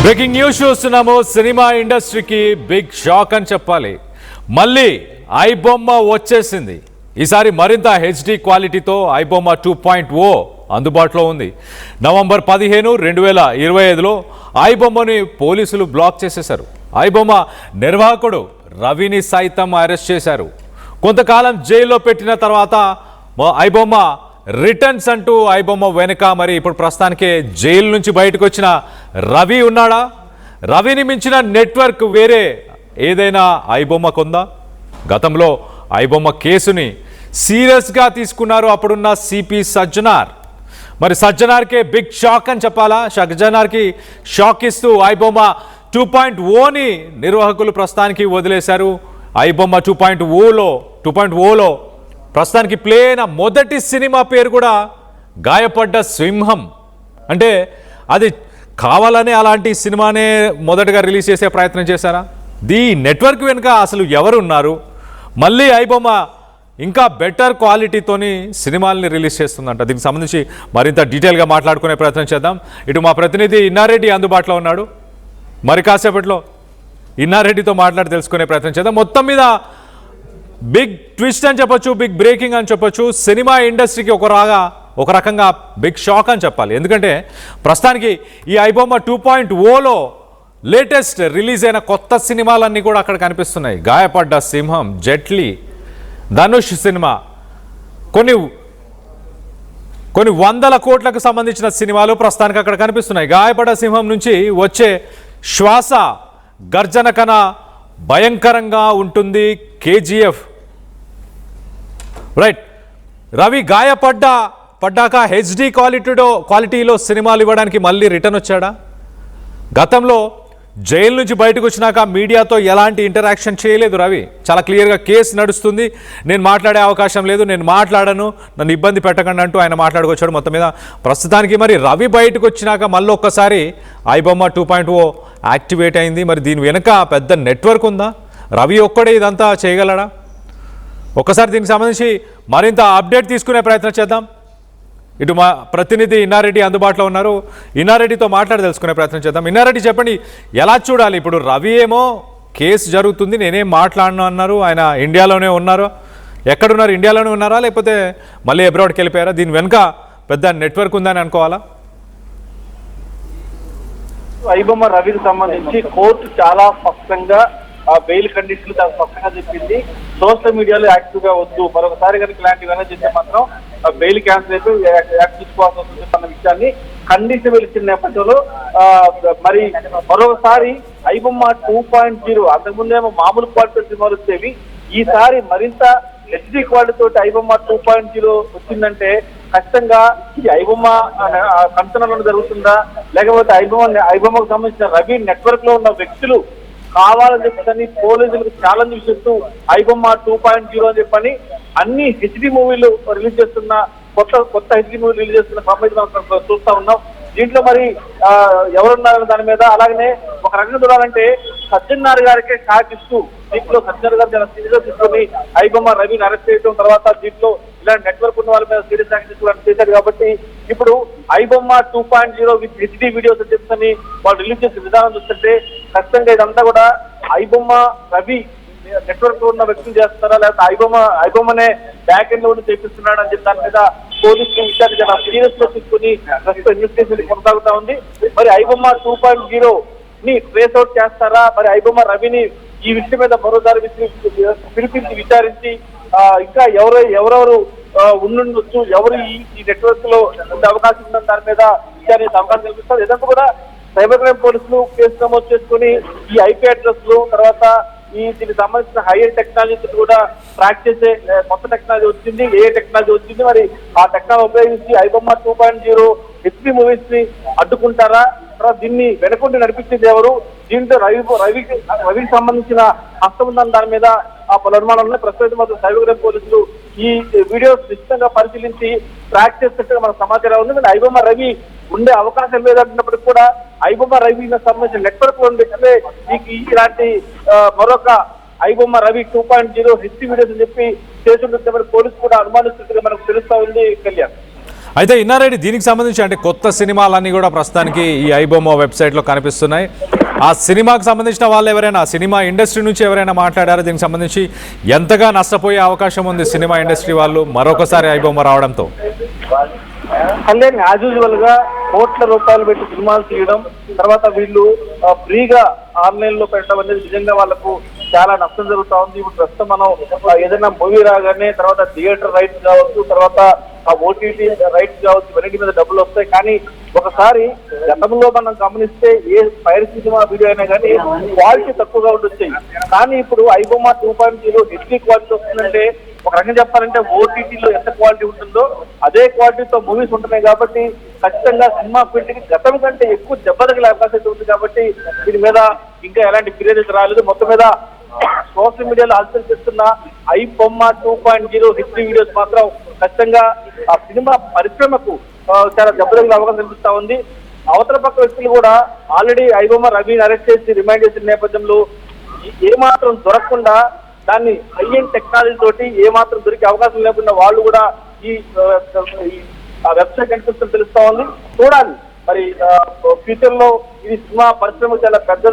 Breaking news చూస్తున్నాము. Cinema ఇండస్ట్రీకి big shock అని చెప్పాలి. మళ్ళీ ఐబొమ్మ వచ్చేసింది. ఈసారి మరింత హెచ్డి క్వాలిటీతో ఐబొమ్మ 2.0 అందుబాటులో ఉంది. నవంబర్ 15, 2025లో ఐబొమ్మని పోలీసులు బ్లాక్ చేసేశారు. ఐబొమ్మ నిర్వాహకుడు రవిని సైతం అరెస్ట్ చేశారు. కొంతకాలం జైల్లో పెట్టిన తర్వాత ఐబొమ్మ రిటర్న్స్ అంటూ ఐబొమ్మ వెనుక మరి ఇప్పుడు ప్రస్తుతానికే జైలు నుంచి బయటకు వచ్చిన రవి ఉన్నాడా? రవిని మించిన నెట్వర్క్ వేరే ఏదైనా ఐబొమ్మకు ఉందా? గతంలో ఐబొమ్మ కేసుని సీరియస్గా తీసుకున్నారు అప్పుడున్న సిపి సజ్జనార్. మరి సజ్జనార్కే బిగ్ షాక్ అని చెప్పాలా? సజ్జనార్కి షాక్ ఇస్తూ ఐబొమ్మ 2.0ని నిర్వాహకులు ప్రస్తుతానికి వదిలేశారు. ఐబొమ్మ 2.0లో ప్రస్తుతానికి ప్లే అయిన మొదటి సినిమా పేరు కూడా గాయపడ్డ సింహం. అంటే అది కావాలనే అలాంటి సినిమానే మొదటగా రిలీజ్ చేసే ప్రయత్నం చేశారా? ఈ నెట్వర్క్ వెనుక అసలు ఎవరు ఉన్నారు? మళ్ళీ ఐబొమ్మ ఇంకా బెటర్ క్వాలిటీతోని సినిమాల్ని రిలీజ్ చేస్తుందంట. దీనికి సంబంధించి మరింత డీటెయిల్గా మాట్లాడుకునే ప్రయత్నం చేద్దాం. ఇటు మా ప్రతినిధి ఇన్నారెడ్డి అందుబాటులో ఉన్నాడు. మరి కాసేపట్లో ఇన్నారెడ్డితో మాట్లాడి తెలుసుకునే ప్రయత్నం చేద్దాం. మొత్తం మీద బిగ్ ట్విస్ట్ అని చెప్పొచ్చు, బిగ్ బ్రేకింగ్ అని చెప్పొచ్చు. సినిమా ఇండస్ట్రీకి ఒక రకంగా బిగ్ షాక్ అని చెప్పాలి. ఎందుకంటే ప్రస్తుతానికి ఈ ఐబొమ్మ 2.0లో లేటెస్ట్ రిలీజ్ అయిన కొత్త సినిమాలన్నీ కూడా అక్కడ కనిపిస్తున్నాయి. గాయపడ్డ సింహం, జెట్లీ, ధనుష్ సినిమా, కొన్ని వందల కోట్లకు సంబంధించిన సినిమాలు ప్రస్తుతానికి అక్కడ కనిపిస్తున్నాయి. గాయపడ్డ సింహం నుంచి వచ్చే శ్వాస గర్జన కన్నా భయంకరంగా ఉంటుంది కేజీఎఫ్. రైట్, రవి పడ్డాక హెచ్డి క్వాలిటీలో సినిమాలు ఇవ్వడానికి మళ్ళీ రిటర్న్ వచ్చాడా? గతంలో జైలు నుంచి బయటకు వచ్చినాక మీడియాతో ఎలాంటి ఇంటరాక్షన్ చేయలేదు రవి. చాలా క్లియర్గా కేసు నడుస్తుంది, నేను మాట్లాడే అవకాశం లేదు, నేను మాట్లాడను, నన్ను ఇబ్బంది పెట్టకండి అంటూ ఆయన మాట్లాడుకొచ్చాడు. మొత్తం మీద ప్రస్తుతానికి మరి రవి బయటకు వచ్చినాక మళ్ళీ ఒక్కసారి ఐబొమ్మ 2.0 యాక్టివేట్ అయింది. మరి దీని వెనుక పెద్ద నెట్వర్క్ ఉందా? రవి ఒక్కడే ఇదంతా చేయగలడా? ఒక్కసారి దీనికి సంబంధించి మరింత అప్డేట్ తీసుకునే ప్రయత్నం చేద్దాం. ఇటు మా ప్రతినిధి ఇన్నారెడ్డి అందుబాటులో ఉన్నారు. ఇన్నారెడ్డితో మాట్లాడి తెలుసుకునే ప్రయత్నం చేద్దాం. ఇన్నారెడ్డి, చెప్పండి, ఎలా చూడాలి? ఇప్పుడు రవి ఏమో కేసు జరుగుతుంది, నేనేం మాట్లాడను అన్నారు. ఆయన ఇండియాలోనే ఉన్నారు. ఎక్కడున్నారు? ఇండియాలోనే ఉన్నారా లేకపోతే మళ్ళీ అబ్రాడ్కి వెళ్ళిపోయారా? దీని వెనుక పెద్ద నెట్వర్క్ ఉందని అనుకోవాలా? ఐబొమ్మ రవికి సంబంధించి కోర్టు చాలా స్పష్టంగా బెయిల్ కండిషన్లు చాలా స్పష్టంగా చెప్పింది. సోషల్ మీడియాలో యాక్టివ్ గా వద్దు, మరొకసారి కనుక ఇలాంటివన్నీ చేస్తే మాత్రం బెయిల్ క్యాన్సిల్ అయితే యాక్ట్ తీసుకోవాల్సి వస్తుంది అన్న విషయాన్ని కండిషన్ వెలిచిన నేపథ్యంలో మరి మరొకసారి ఐబొమ్మ 2.0, అంతకుముందేమో మామూలు క్వాలిటీ సినిమాలు వచ్చేవి, ఈసారి మరింత హెచ్డి క్వాలిటీ తోటి ఐబొమ్మ 2.0 వచ్చిందంటే ఖచ్చితంగా ఈ ఐబొమ్మ కంచనంలో జరుగుతుందా, లేకపోతే ఐబొమ్మకు సంబంధించిన రవి నెట్వర్క్ లో ఉన్న వ్యక్తులు కావాలని చెప్పని పోలీసులకు ఛాలెంజ్ విసిస్తూ ఐబొమ్మ 2.0 అని చెప్పని అన్ని హెచ్డి మూవీలు రిలీజ్ చేస్తున్న కొత్త హెచ్డి మూవీలు రిలీజ్ చేస్తున్న సంబంధించి మనం చూస్తా ఉన్నాం. దీంట్లో మరి ఎవరున్నారు దాని మీద, అలాగనే ఒక రకంగా చూడాలంటే సజ్జనార్ గారికే షాక్ ఇస్తూ దీంట్లో సజ్జనార్ గారు చాలా సీరియస్ గా తీసుకొని ఐబొమ్మ రవిని అరెస్ట్ చేయడం, తర్వాత దీంట్లో ఇలాంటి నెట్వర్క్ ఉన్న వాళ్ళ మీద సీరియస్ యాక్షన్ తీసుకోవడానికి చేశారు. కాబట్టి ఇప్పుడు ఐబొమ్మ 2.0 విత్ హెచ్డి వీడియోస్ అని చెప్తని వాళ్ళు రిలీజ్ చేసే విధానం చూస్తుంటే ఖచ్చితంగా ఇదంతా కూడా ఐబొమ్మ రవి నెట్వర్క్ లో ఉన్న వ్యక్తులు చేస్తున్నారా, లేకపోతే ఐబొమ్మనే బ్యాక్ ఎండ్ లో చేపిస్తున్నాడు అని చెప్పి దాని మీద పోలీసులు విషయాన్ని చాలా సీరియస్ గా తీసుకుని ప్రస్తుతం ఇన్వెస్టిగేషన్ కొనసాగుతా ఉంది. మరి ఐబొమ్మ 2.0 ని ట్రేస్ అవుట్ చేస్తారా, మరి ఐబొమ్మ రవిని ఈ విషయం మీద మరోసారి పిలిపించి విచారించి ఇంకా ఎవరెవరు ఉండుండొచ్చు, ఎవరు ఈ నెట్వర్క్ లో ఉండే అవకాశం ఉందని దాని మీద విచారించే అవకాశం కల్పిస్తారు. ఇదంతా కూడా సైబర్ క్రైమ్ పోలీసులు కేసు నమోదు చేసుకుని ఈ ఐపీ అడ్రస్ లు, తర్వాత దీనికి సంబంధించిన హైయర్ టెక్నాలజీ కూడా ట్రాక్ చేసే కొత్త టెక్నాలజీ వచ్చింది, ఏ టెక్నాలజీ వచ్చింది, మరి ఆ టెక్నాలజీ ఉపయోగించి ఐబొమ్మ 2.0 హెచ్డి మూవీస్ ని అడ్డుకుంటారా, తర్వాత దీన్ని వెనకుండి నడిపించేది ఎవరు, దీంతో రవికి సంబంధించిన హస్తం ఉందని దాని మీద పలు అనుమానాలను ప్రస్తుతం మాత్రం సైబర్ పోలీసులు ఈ వీడియోస్ నిశ్చితంగా పరిశీలించి ట్రాక్ చేస్తున్నట్టుగా మనకు సమాచారం ఉంది. కానీ ఐబొమ్మ రవి ఉండే అవకాశం లేదంటున్నప్పటికీ కూడా ఐబొమ్మ రవి సంబంధించిన నెట్వర్క్ లో వ్యక్తులే ఇలాంటి మరొక ఐబొమ్మ రవి 2.0 హిస్టరీ వీడియోస్ అని చెప్పి చేస్తుంటే పోలీసు కూడా అనుమానిస్తున్నట్టుగా మనకు తెలుస్తా ఉంది. కళ్యాణ్, అయితే ఇన్నారెడ్డి, దీనికి సంబంధించి అంటే కొత్త సినిమాలన్నీ కూడా ప్రస్తుతానికి ఈ ఐబొమ్మ వెబ్సైట్లో కనిపిస్తున్నాయి. ఆ సినిమాకి సంబంధించిన వాళ్ళు ఎవరైనా, సినిమా ఇండస్ట్రీ నుంచి ఎవరైనా మాట్లాడారా? దీనికి సంబంధించి ఎంతగా నష్టపోయే అవకాశం ఉంది సినిమా ఇండస్ట్రీ వాళ్ళు మరొకసారి ఐబొమ్మ రావడంతో? కళ్యాణ్, యాజ్ యూజువల్ గా కోట్ల రూపాయలు పెట్టి సినిమాలు తీయడం, తర్వాత వీళ్ళు ఫ్రీగా ఆన్లైన్ లో పెట్టడం అనేది నిజంగా వాళ్ళకు చాలా నష్టం జరుగుతా ఉంది. ఇప్పుడు ప్రస్తుతం మనం ఏదైనా మూవీ రాగానే తర్వాత థియేటర్ రైట్స్ కావచ్చు, తర్వాత ఓటీటీ రైట్స్ కావచ్చు, వెరైటీ మీద డబ్బులు వస్తాయి. కానీ ఒకసారి గతంలో మనం గమనిస్తే ఏ పైరసీ సినిమా వీడియో అయినా కానీ క్వాలిటీ తక్కువగా ఉండొచ్చాయి. కానీ ఇప్పుడు ఐబొమ్మ 2.0 హెచ్డీ క్వాలిటీ వస్తుందంటే ఒక రకంగా చెప్పాలంటే ఓటీటీలో ఎంత క్వాలిటీ ఉంటుందో అదే క్వాలిటీతో మూవీస్ ఉంటున్నాయి. కాబట్టి ఖచ్చితంగా సినిమా ఫీల్డ్ కి గతం కంటే ఎక్కువ దెబ్బ తగిలే అవకాశం ఉంది. కాబట్టి దీని మీద ఇంకా ఎలాంటి ఫిర్యాదు రాలేదు. మొత్తం మీద సోషల్ మీడియాలో హల్చల్ చేస్తున్న ఐబొమ్మ 2.0 హిస్టరీ వీడియోస్ మాత్రం ఖచ్చితంగా ఆ సినిమా పరిశ్రమకు చాలా దెబ్బ తగిలే అవకాశం కనిపిస్తా ఉంది. అవతల పక్క వ్యక్తులు కూడా ఆల్రెడీ ఐబొమ్మ రవిని అరెస్ట్ చేసి రిమైండ్ చేసిన నేపథ్యంలో ఏమాత్రం దొరకకుండా దాన్ని హైఎండ్ టెక్నాలజీ తోటి ఏమాత్రం దొరికే అవకాశం లేకుండా వాళ్ళు కూడా ఈ వెబ్సైట్ కనిపిస్తుందని తెలుస్తా ఉంది. చూడాలి మరి ఫ్యూచర్ లో ఇది సినిమా పరిశ్రమ చాలా పెద్ద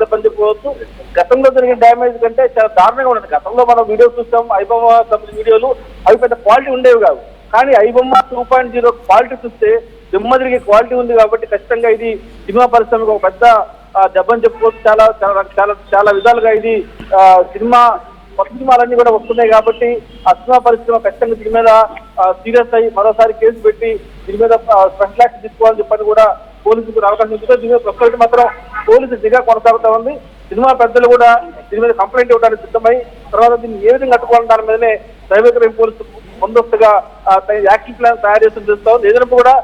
దెబ్బని చెప్పుకోవచ్చు. గతంలో జరిగిన డ్యామేజ్ కంటే చాలా దారుణంగా ఉండదు. గతంలో మనం వీడియోస్ చూస్తాం, ఐబొమ్మ సంబంధించిన వీడియోలు అవి పెద్ద క్వాలిటీ ఉండేవి కాదు. కానీ ఐబొమ్మ 2.0 క్వాలిటీ చూస్తే దిమ్మ తిరిగే క్వాలిటీ ఉంది. కాబట్టి ఖచ్చితంగా ఇది సినిమా పరిశ్రమకు ఒక పెద్ద దెబ్బని చెప్పుకోవచ్చు. చాలా చాలా చాలా చాలా విధాలుగా ఇది సినిమా కొత్త సినిమాలన్నీ కూడా వస్తున్నాయి. కాబట్టి ఆ సినిమా పరిశ్రమ ఖచ్చితంగా దీని మీద సీరియస్ అయ్యి మరోసారి కేసు పెట్టి దీని మీద స్పెషల్ యాక్షన్ తీసుకోవాలని చెప్పని కూడా పోలీసులకు అవకాశం ఇస్తుంది. దీని మీద ప్రస్తుతం మాత్రం పోలీసు దిగా కొనసాగుతా ఉంది. సినిమా పెద్దలు కూడా దీని మీద కంప్లైంట్ ఇవ్వడానికి సిద్ధమై తర్వాత దీన్ని ఏ విధంగా కట్టుకోవాలని దాని మీదనే సైబర్ క్రైమ్ పోలీసు ముందస్తుగా యాక్షన్ ప్లాన్ తయారు చేసి చూస్తా ఉంది. ఏదైనా కూడా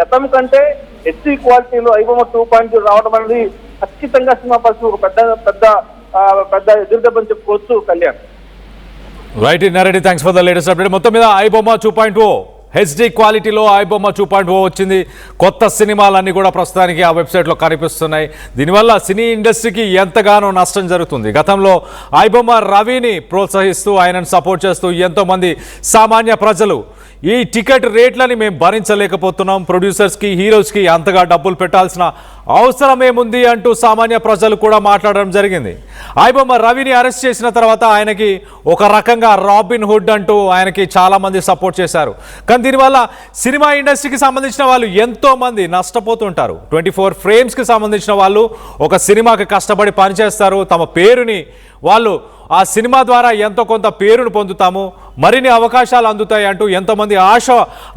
గతం కంటే హెచ్డీ క్వాలిటీలో ఐబొమ్మ 2.0 రావడం అనేది ఖచ్చితంగా సినిమా పరిశ్రమ ఒక పెద్ద ఎదురుదెబ్బని చెప్పుకోవచ్చు. Kalyan, right Inna Reddy, thanks for the latest update. మొత్తం మీద ఐబొమ్మ 2.0 హెచ్డీ క్వాలిటీలో ఐబొమ్మ 2.0 వచ్చింది. కొత్త సినిమాలన్నీ కూడా ప్రస్తుతానికి ఆ వెబ్సైట్లో కనిపిస్తున్నాయి. దీనివల్ల సినీ ఇండస్ట్రీకి ఎంతగానో నష్టం జరుగుతుంది. గతంలో ఐబొమ్మ రవిని ప్రోత్సహిస్తూ ఆయనను సపోర్ట్ చేస్తూ ఎంతోమంది సామాన్య ప్రజలు ఈ టికెట్ రేట్లని మేము భరించలేకపోతున్నాం, ప్రొడ్యూసర్స్కి హీరోస్కి అంతగా డబ్బులు పెట్టాల్సిన అవసరం ఏముంది అంటూ సామాన్య ప్రజలు కూడా మాట్లాడడం జరిగింది. ఐబొమ్మ రవిని అరెస్ట్ చేసిన తర్వాత ఆయనకి ఒక రకంగా రాబిన్ హుడ్ అంటూ ఆయనకి చాలామంది సపోర్ట్ చేశారు. కానీ దీనివల్ల సినిమా ఇండస్ట్రీకి సంబంధించిన వాళ్ళు ఎంతోమంది నష్టపోతుంటారు. 24 ఫ్రేమ్స్కి సంబంధించిన వాళ్ళు ఒక సినిమాకి కష్టపడి పనిచేస్తారు. తమ పేరుని వాళ్ళు ఆ సినిమా ద్వారా ఎంతో కొంత పేరును పొందుతాము, మరిన్ని అవకాశాలు అందుతాయి అంటూ ఎంతోమంది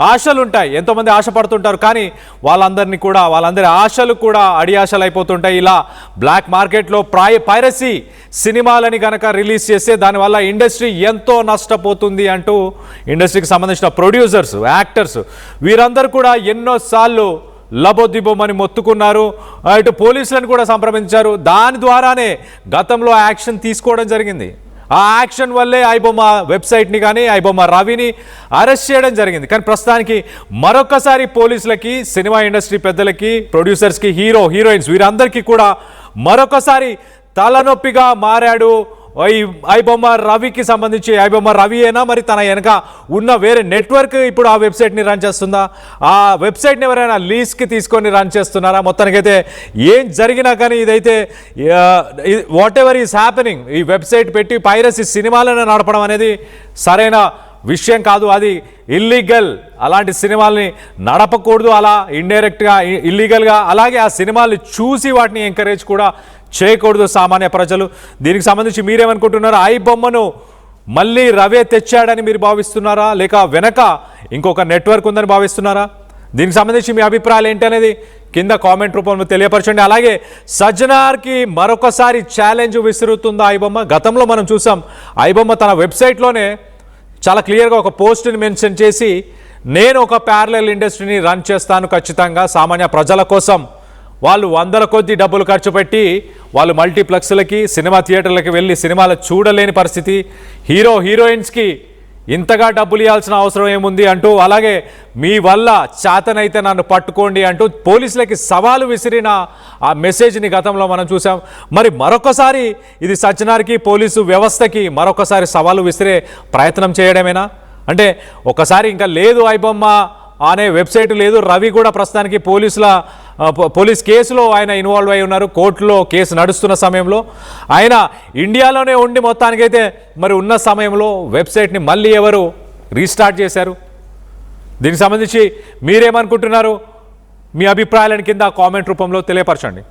ఆశలు ఉంటాయి, ఎంతోమంది ఆశపడుతుంటారు. కానీ వాళ్ళందరి ఆశలు కూడా అడియాశలు అయిపోతుంటాయి. ఇలా బ్లాక్ మార్కెట్లో పైరసీ సినిమాలని కనుక రిలీజ్ చేస్తే దానివల్ల ఇండస్ట్రీ ఎంతో నష్టపోతుంది అంటూ ఇండస్ట్రీకి సంబంధించిన ప్రొడ్యూసర్స్, యాక్టర్స్ వీరందరూ కూడా ఎన్నోసార్లు లబోదిబోమని మొత్తుకున్నారు. ఇటు పోలీసులను కూడా సంప్రదించారు. దాని ద్వారానే గతంలో యాక్షన్ తీసుకోవడం జరిగింది. ఆ యాక్షన్ వల్లే ఐబొమ్మ వెబ్సైట్ని కానీ ఐబొమ్మ రవిని అరెస్ట్ చేయడం జరిగింది. కానీ ప్రస్తుతానికి మరొకసారి పోలీసులకి, సినిమా ఇండస్ట్రీ పెద్దలకి, ప్రొడ్యూసర్స్కి, హీరోయిన్స్ వీరందరికీ కూడా మరొకసారి తలనొప్పిగా మారాడు ఈ ఐబొమ్మ రవికి సంబంధించి. ఐబొమ్మ రవి అయినా మరి తన వెనక ఉన్న వేరే నెట్వర్క్ ఇప్పుడు ఆ వెబ్సైట్ని రన్ చేస్తుందా? ఆ వెబ్సైట్ని ఎవరైనా లీజ్కి తీసుకొని రన్ చేస్తున్నారా? మొత్తానికైతే ఏం జరిగినా కానీ ఇదైతే వాట్ ఎవర్ ఈజ్ హ్యాపెనింగ్, ఈ వెబ్సైట్ పెట్టి పైరసీ సినిమాలను నడపడం అనేది సరైన విషయం కాదు. అది ఇల్లీగల్. అలాంటి సినిమాల్ని నడపకూడదు. అలా ఇండైరెక్ట్గా ఇల్లీగల్గా అలాగే ఆ సినిమాల్ని చూసి వాటిని ఎంకరేజ్ కూడా చేయకూడదు సామాన్య ప్రజలు. దీనికి సంబంధించి మీరేమనుకుంటున్నారా? ఐబొమ్మను మళ్ళీ రవే తెచ్చాడని మీరు భావిస్తున్నారా, లేక వెనక ఇంకొక నెట్వర్క్ ఉందని భావిస్తున్నారా? దీనికి సంబంధించి మీ అభిప్రాయాలు ఏంటనేది కింద కామెంట్ రూపంలో తెలియపరచండి. అలాగే సజ్జనార్కి మరొకసారి ఛాలెంజ్ విసురుతుందా ఐబొమ్మ? గతంలో మనం చూసాం ఐబొమ్మ తన వెబ్సైట్లోనే చాలా క్లియర్గా ఒక పోస్ట్ని మెన్షన్ చేసి, నేను ఒక ప్యారలల్ ఇండస్ట్రీని రన్ చేస్తాను ఖచ్చితంగా, సామాన్య ప్రజల కోసం వాళ్ళు వందల కొద్ది డబ్బులు ఖర్చు పెట్టి వాళ్ళు మల్టీప్లెక్స్లకి సినిమా థియేటర్లకి వెళ్ళి సినిమాలు చూడలేని పరిస్థితి, హీరోయిన్స్కి ఇంతగా డబ్బులు ఇవ్వాల్సిన అవసరం ఏముంది అంటూ, అలాగే మీ వల్ల చేతనైతే నన్ను పట్టుకోండి అంటూ పోలీసులకి సవాలు విసిరిన ఆ మెసేజ్ని గతంలో మనం చూసాం. మరి మరొకసారి ఇది సజ్జనార్కి పోలీసు వ్యవస్థకి మరొకసారి సవాలు విసిరే ప్రయత్నం చేయడమేనా? అంటే ఒకసారి ఇంకా లేదు ఐబొమ్మ అనే వెబ్సైట్ లేదు, రవి కూడా ప్రస్తుతానికి పోలీస్ కేసులో ఆయన ఇన్వాల్వ్ అయి ఉన్నారు. కోర్టులో కేసు నడుస్తున్న సమయంలో ఆయన ఇండియాలోనే ఉండి మొత్తానికైతే మరి ఉన్న సమయంలో వెబ్సైట్ని మళ్ళీ ఎవరు రీస్టార్ట్ చేశారు? దీనికి సంబంధించి మీరేమనుకుంటున్నారు? మీ అభిప్రాయాలను కింద కామెంట్ రూపంలో తెలియపరచండి.